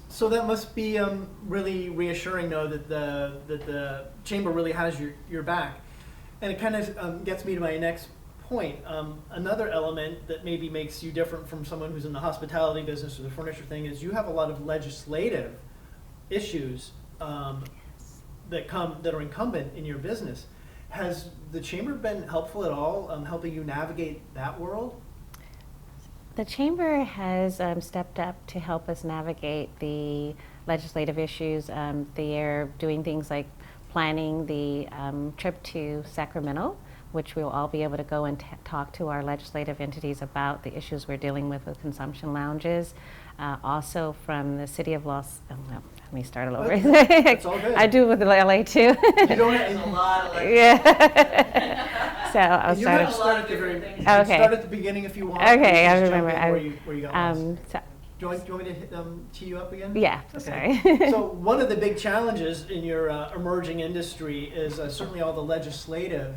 So that must be really reassuring, though, that the chamber really has your back, and it kind of gets me to my next point. Another element that maybe makes you different from someone who's in the hospitality business or the furniture thing is you have a lot of legislative issues that are incumbent in your business. Has the chamber been helpful at all, helping you navigate that world? The Chamber has stepped up to help us navigate the legislative issues. They're doing things like planning the trip to Sacramento, which we'll all be able to go and talk to our legislative entities about the issues we're dealing with consumption lounges. Also from the city of well, let me start all over. That's all good. I do with LA too. You don't have There's a lot of Yeah. So I'll You start. have to start at the very. Okay. You can start at the beginning if you want. Okay, I Just jump remember. in where you got lost. So, Do you want me to tee you up again? yeah, Okay. sorry. So one of the big challenges in your emerging industry is certainly all the legislative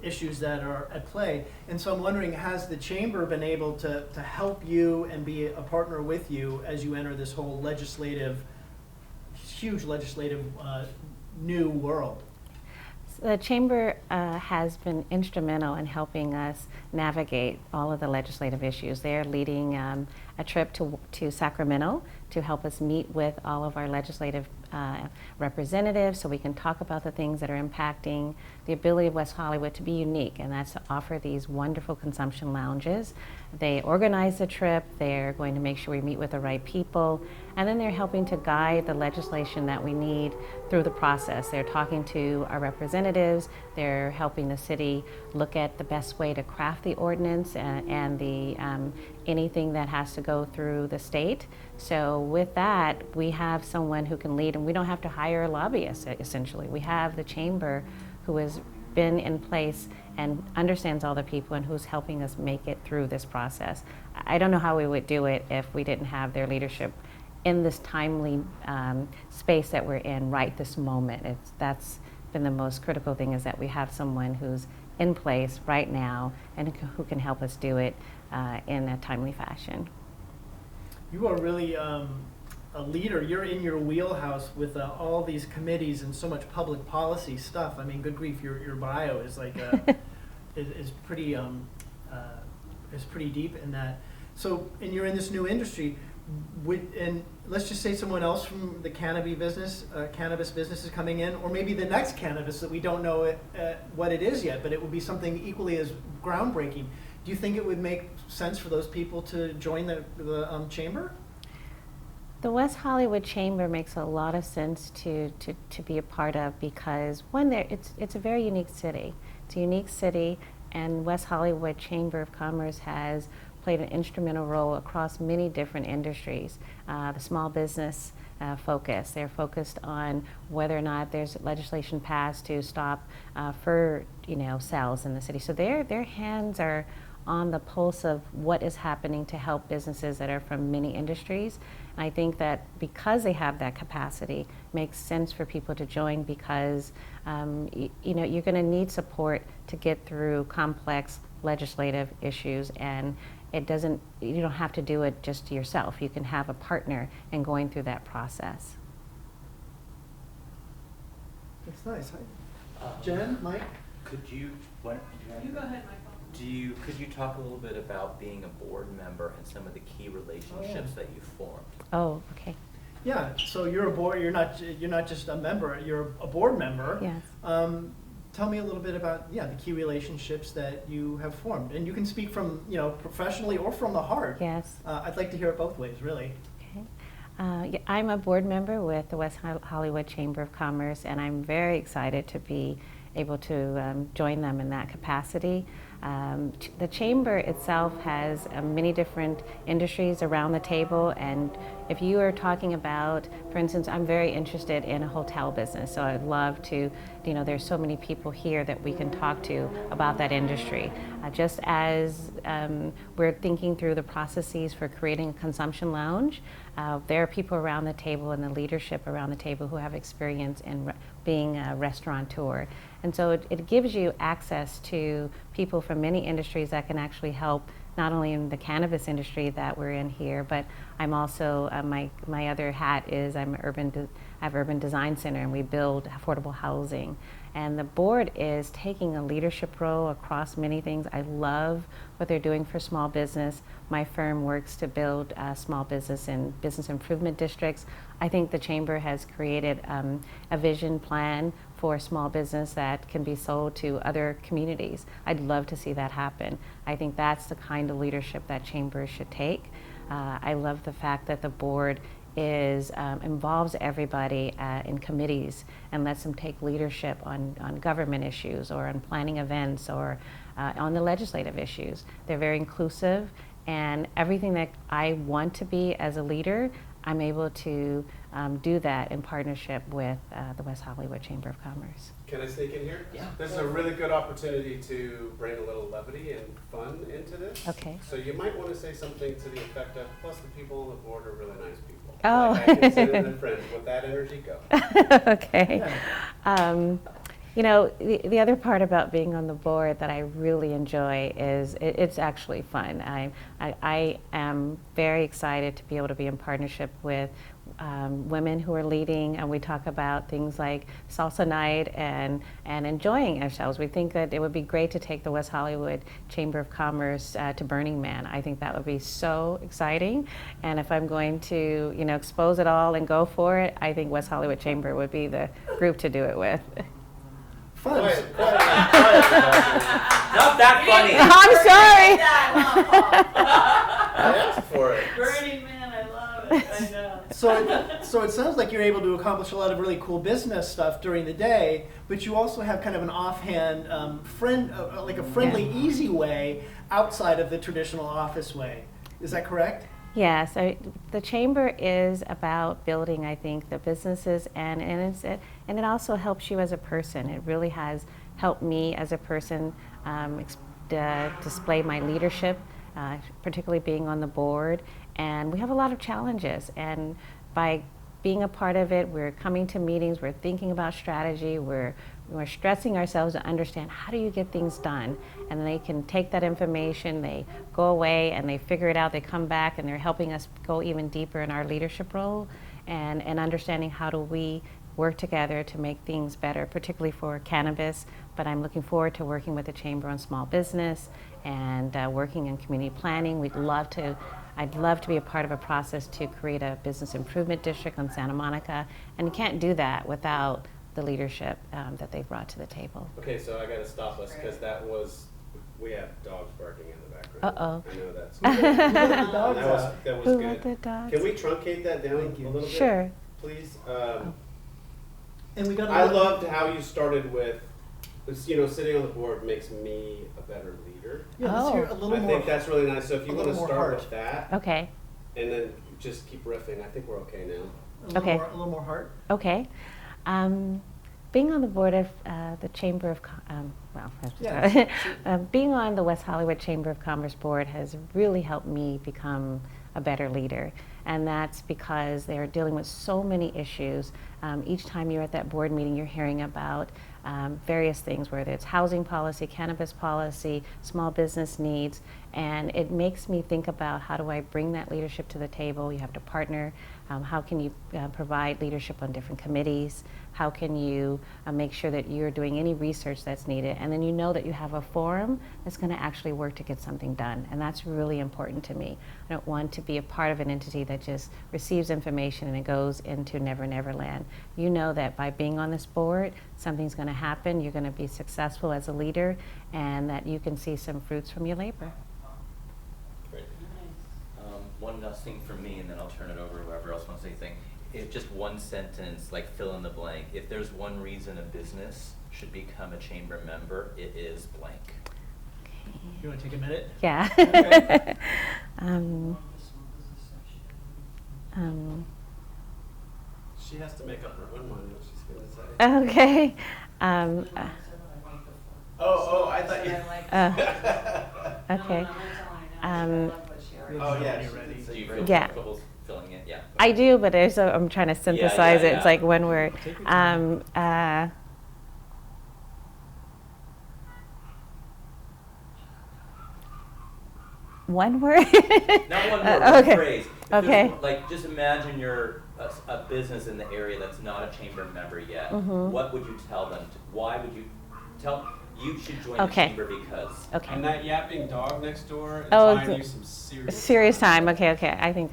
issues that are at play. And so I'm wondering, has the chamber been able to help you and be a partner with you as you enter this whole huge legislative new world? The Chamber has been instrumental in helping us navigate all of the legislative issues. They're leading a trip to Sacramento to help us meet with all of our legislative representatives so we can talk about the things that are impacting the ability of West Hollywood to be unique, and that's to offer these wonderful consumption lounges. They organize the trip, they're going to make sure we meet with the right people, and then they're helping to guide the legislation that we need through the process. They're talking to our representatives, they're helping the city look at the best way to craft the ordinance and the anything that has to go through the state. So with that, we have someone who can lead, and we don't have to hire a lobbyist, essentially. We have the chamber who has been in place and understands all the people and who's helping us make it through this process. I don't know how we would do it if we didn't have their leadership in this timely space that we're in right this moment. That's been the most critical thing, is that we have someone who's in place right now and who can help us do it in a timely fashion. You are really a leader. You're in your wheelhouse with all these committees and so much public policy stuff. I mean, good grief, your bio is like is pretty deep in that. So, and you're in this new industry. And let's just say someone else from the cannabis business is coming in, or maybe the next cannabis that we don't know what it is yet, but it will be something equally as groundbreaking. Do you think it would make sense for those people to join the chamber? The West Hollywood Chamber makes a lot of sense to be a part of, because one, it's a very unique city. It's a unique city, and West Hollywood Chamber of Commerce has played an instrumental role across many different industries. The small business focus, they're focused on whether or not there's legislation passed to stop fur sales in the city. So their hands are on the pulse of what is happening to help businesses that are from many industries. And I think that because they have that capacity, it makes sense for people to join, because you're going to need support to get through complex legislative issues, and you don't have to do it just yourself. You can have a partner in going through that process. That's nice. Jen, Mike? Could you You go ahead, Michael. could you talk a little bit about being a board member and some of the key relationships that you formed? Oh, okay. Yeah. So you're a board. You're not just a member. You're a board member. Yes. Tell me a little bit about the key relationships that you have formed, and you can speak from professionally or from the heart. Yes. I'd like to hear it both ways, really. Okay. I'm a board member with the West Hollywood Chamber of Commerce, and I'm very excited to be able to join them in that capacity. The chamber itself has many different industries around the table, and if you are talking about, for instance, I'm very interested in a hotel business, so I'd love to, there's so many people here that we can talk to about that industry. Just as we're thinking through the processes for creating a consumption lounge, there are people around the table and the leadership around the table who have experience in being a restaurateur. And so it gives you access to people from many industries that can actually help, not only in the cannabis industry that we're in here, but I'm also, my other hat is I have Urban Design Center, and we build affordable housing. And the board is taking a leadership role across many things. I love what they're doing for small business. My firm works to build small business and business improvement districts. I think the Chamber has created a vision plan for small business that can be sold to other communities. I'd love to see that happen. I think that's the kind of leadership that chambers should take. I love the fact that the board involves everybody in committees and lets them take leadership on government issues or on planning events or on the legislative issues. They're very inclusive, and everything that I want to be as a leader, I'm able to do that in partnership with the West Hollywood Chamber of Commerce. Can I sneak in here? Yeah. This is a really good opportunity to bring a little levity and fun into this. Okay. So you might want to say something to the effect of, plus the people on the board are really nice people. Oh. Like, I consider them friends. With that energy, go. Okay. You know, the other part about being on the board that I really enjoy is it's actually fun. I am very excited to be able to be in partnership with women who are leading, and we talk about things like salsa night and enjoying ourselves. We think that it would be great to take the West Hollywood Chamber of Commerce to Burning Man. I think that would be so exciting, and if I'm going to, you know, expose it all and go for it, I think West Hollywood Chamber would be the group to do it with. Fun. Quiet. Not that funny. I'm sorry. I asked for it. Burning Man, I love it. I know. So it sounds like you're able to accomplish a lot of really cool business stuff during the day, but you also have kind of an offhand like a friendly, easy way outside of the traditional office way. Is that correct? Yeah, so the Chamber is about building, I think, the businesses, and it also helps you as a person. It really has helped me as a person display my leadership, particularly being on the board. And we have a lot of challenges, and by being a part of it, we're coming to meetings, we're thinking about strategy, we're stressing ourselves to understand how do you get things done, and then they can take that information, they go away and they figure it out, they come back and they're helping us go even deeper in our leadership role and understanding how do we work together to make things better, particularly for cannabis. But I'm looking forward to working with the Chamber on small business and working in community planning. I'd love to be a part of a process to create a business improvement district on Santa Monica, and you can't do that without the leadership that they've brought to the table. Okay, so I got to stop us because we have dogs barking in the background. Uh-oh. I know that's. The dogs That was, out. that was Who good. let the dogs? Can we truncate that down Thank you. a little bit? Sure. Please. And we got. I loved how you started with, sitting on the board makes me a better leader. Yeah, let's hear a little I more. think that's really nice. So if you a want to little more start heart. with that, Okay, and then just keep riffing, I think we're okay now. Okay. A little more heart. okay. Being on the board of the Chamber of Yeah. being on the West Hollywood Chamber of Commerce board has really helped me become a better leader, and that's because they're dealing with so many issues. Each time you're at that board meeting, you're hearing about various things, whether it's housing policy, cannabis policy, small business needs, and it makes me think about how do I bring that leadership to the table. You have to partner. How can you provide leadership on different committees? How can you make sure that you're doing any research that's needed? And then you know that you have a forum that's going to actually work to get something done. And that's really important to me. I don't want to be a part of an entity that just receives information and it goes into Never Never Land. You know that by being on this board, something's going to happen. You're going to be successful as a leader, and that you can see some fruits from your labor. Great. One last thing from me, and then I'll turn it over to whoever else wants to say anything. If just one sentence, like fill in the blank. If there's one reason a business should become a chamber member, it is blank. You want to take a minute? Yeah. Okay. She has to make up her own mind what she's going to say. Okay. Oh, I thought you. I like Uh, small business. okay. No, I'm telling you now. I Um, love what Sherri Oh, said. yeah. You're ready. So you feel Yeah. comfortable filling it? Yeah. I do, but I'm trying to synthesize it. It's yeah. like one word. Take your time. One word? Not one word, one Okay. phrase. If there's Okay. one- Like, just imagine you're a business in the area that's not a chamber member yet. Mhm. What would you tell them? Why would you tell, you should join Okay. the chamber because? Okay. And that yapping dog next door is Oh, buying the- you some serious. Serious time. Okay, okay. I think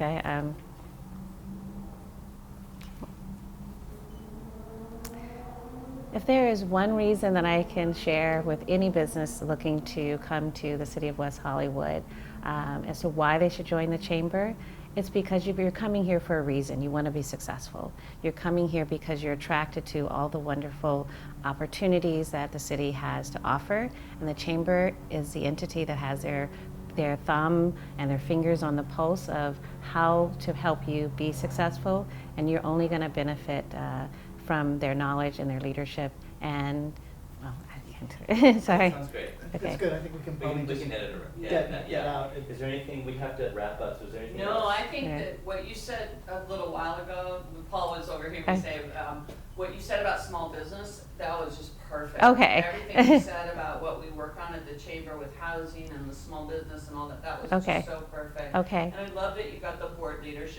if there is one reason that I can share with any business looking to come to the city of West Hollywood as to why they should join the chamber, it's because you're coming here for a reason. You want to be successful. You're coming here because you're attracted to all the wonderful opportunities that the city has to offer, and the chamber is the entity that has their thumb and their fingers on the pulse of how to help you be successful, and you're only going to benefit from their knowledge and their leadership. And well, I can't. Sorry. Sounds great. Okay. That's good, I think we can probably We just can edit it. Yeah, get out. Is there anything, we have to wrap up, so is there anything else? No, I think Yeah. that what you said a little while ago, when Paul was over here, I- we say, what you said about small business, that was just perfect. Okay. Everything you said about what we work on at the chamber with housing and the small business and all that, that was Okay. just so perfect. Okay. And I love that you got the board leadership